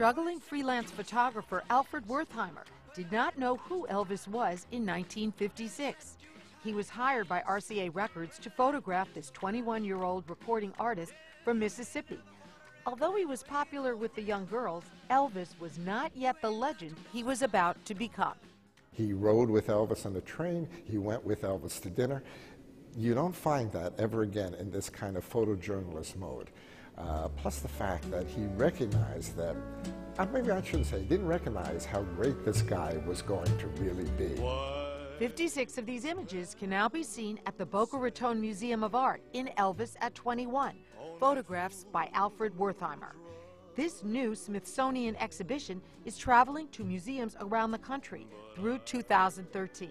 Struggling freelance photographer Alfred Wertheimer did not know who Elvis was in 1956. He was hired by RCA Records to photograph this 21-year-old recording artist from Mississippi. Although he was popular with the young girls, Elvis was not yet the legend he was about to become. He rode with Elvis on the train. He went with Elvis to dinner. You don't find that ever again in this kind of photojournalist mode. Plus the fact that he recognized that, maybe I shouldn't say, he didn't recognize how great this guy was going to really be. 56 of these images can now be seen at the Boca Raton Museum of Art in Elvis at 21, photographs by Alfred Wertheimer. This new Smithsonian exhibition is traveling to museums around the country through 2013.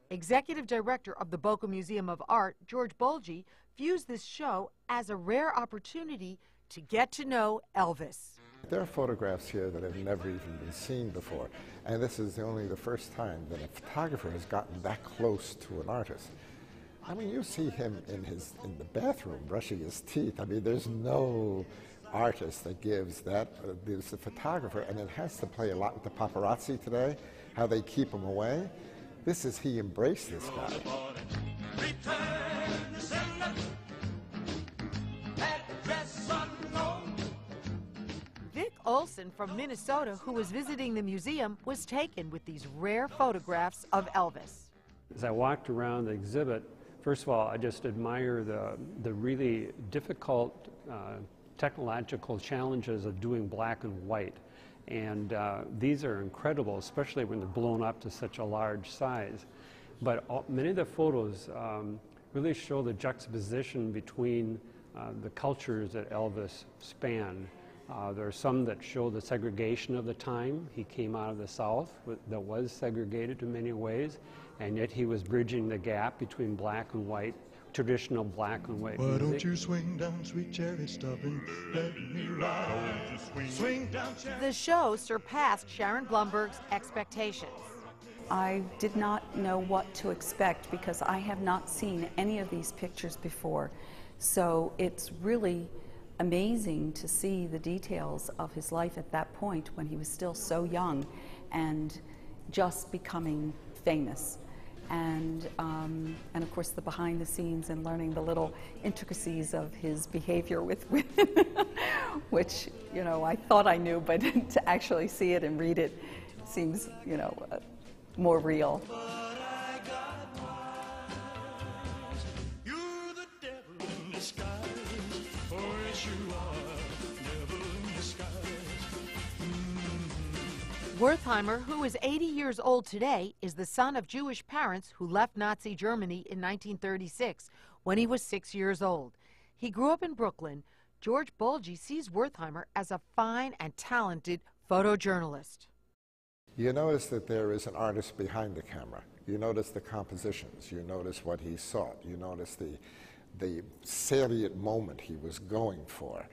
Executive Director of the Boca Museum of Art, George Bolgi, views this show as a rare opportunity to get to know Elvis. There are photographs here that have never even been seen before, and this is only the first time that a photographer has gotten that close to an artist. I mean, you see him in the bathroom brushing his teeth. I mean, there's no artist that gives that, there's a photographer, and it has to play a lot with the paparazzi today, how they keep him away. This is, he embraced this guy. Vic Olson from Minnesota, who was visiting the museum, was taken with these rare photographs of Elvis. As I walked around the exhibit, first of all, I just admire the really difficult technological challenges of doing black and white. And these are incredible, especially when they're blown up to such a large size. But many of the photos really show the juxtaposition between the cultures that Elvis spanned. There are some that show the segregation of the time. He came out of the South that was segregated in many ways, and yet he was bridging the gap between black and white, traditional black and white music. Why don't you swing down, sweet cherry, stop and let me ride. Swing down, cherry. The show surpassed Sharon Blumberg's expectations. I did not know what to expect because I have not seen any of these pictures before. So it's really amazing to see the details of his life at that point when he was still so young and just becoming famous. And of course the behind the scenes and learning the little intricacies of his behavior with women, which, you know, I thought I knew, but to actually see it and read it seems, you know, more real. Wertheimer, who is 80 years old today, is the son of Jewish parents who left Nazi Germany in 1936 when he was 6 years old. He grew up in Brooklyn. George Bolgi sees Wertheimer as a fine and talented photojournalist. You notice that there is an artist behind the camera. You notice the compositions. You notice what he sought. You notice the salient moment he was going for.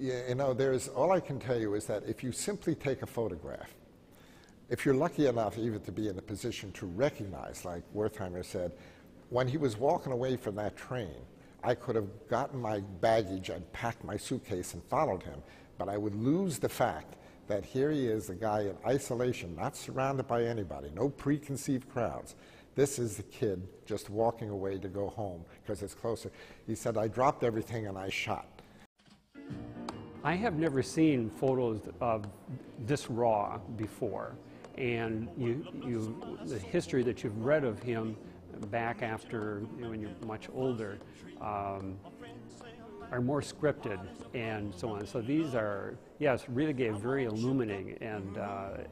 You know, all I can tell you is that if you simply take a photograph, if you're lucky enough even to be in a position to recognize, like Wertheimer said, when he was walking away from that train, I could have gotten my baggage, I'd packed my suitcase and followed him, but I would lose the fact that here he is, a guy in isolation, not surrounded by anybody, no preconceived crowds. This is the kid just walking away to go home because it's closer. He said, I dropped everything and I shot. I have never seen photos of this raw before, and the history that you've read of him back after, you know, when you're much older, are more scripted and so on. So these are, yes, really very illuminating, and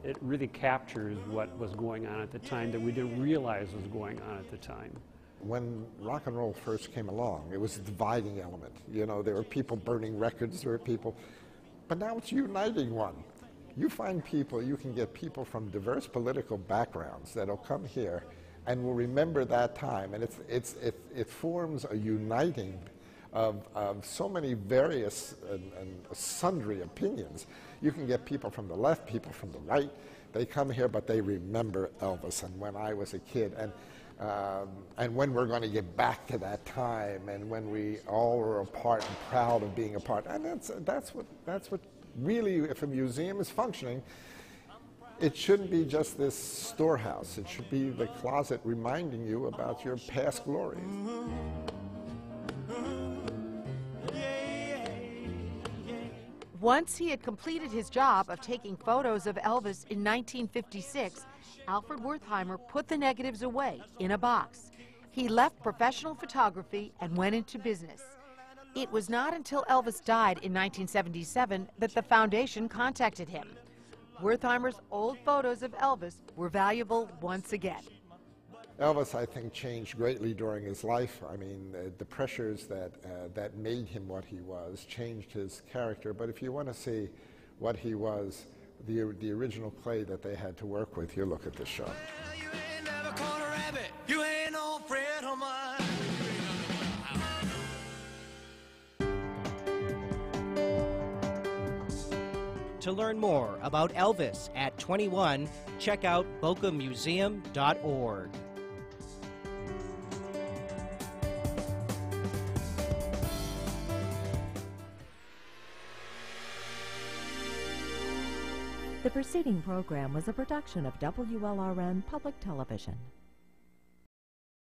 it really captures what was going on at the time that we didn't realize was going on at the time. When rock and roll first came along, it was a dividing element. You know, there were people burning records, there were people, but now it's uniting one. You find people, you can get people from diverse political backgrounds that'll come here and will remember that time, and it forms a uniting of so many various and sundry opinions. You can get people from the left, people from the right. They come here, but they remember Elvis and when I was a kid, and when we're going to get back to that time, and when we all were apart and proud of being apart. And that's what really, if a museum is functioning, it shouldn't be just this storehouse. It should be the closet reminding you about your past glories. Once he had completed his job of taking photos of Elvis in 1956, Alfred Wertheimer put the negatives away in a box. He left professional photography and went into business. It was not until Elvis died in 1977 that the foundation contacted him. Wertheimer's old photos of Elvis were valuable once again. Elvis, I think, changed greatly during his life. I mean, the pressures that made him what he was changed his character. But if you want to see what he was, the original clay that they had to work with, you look at this show. You ain't never caught a rabbit. You ain't no friend of mine. To learn more about Elvis at 21, check out bocamuseum.org. The preceding program was a production of WLRN Public Television.